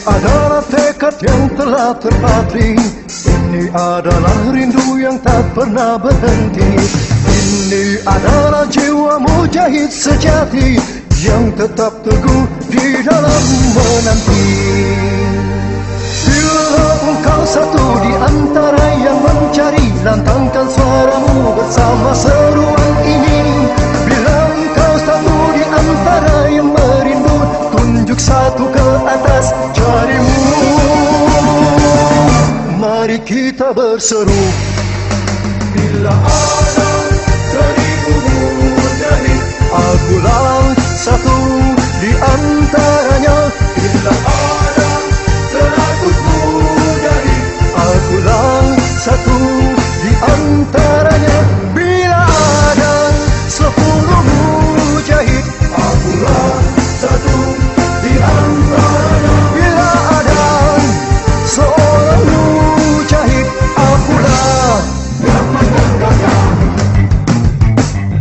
adalah tekad yang telah terpatri. Ini adalah rindu yang tak pernah berhenti. Ini adalah jiwa mujahid sejati yang tetap teguh di dalam menanti. Bila engkau satu di antara yang mencari, lantangkan suaramu bersama seruan ini. Bila engkau satu di antara yang merindu, tunjuk satu ke atas jarimu. Mari kita berseru. Bila ada seribu mujahid, akulah satu di antaranya. Bila ada 100 mujahid, akulah satu di antaranya. Bila ada 10 mujahid, akulah satu di antaranya. Bila ada seorang mujahid, akulah yang menegakkan.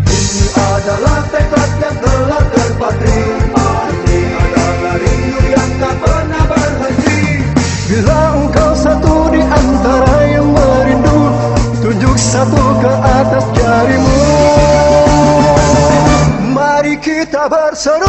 Ini adalah tekad yang telah terpatri. Ini adalah rindu yang tak pernah berhenti. Bila engkau satu di antara yang merindu, tunjuk satu ke atas jarimu. Mari kita berseru.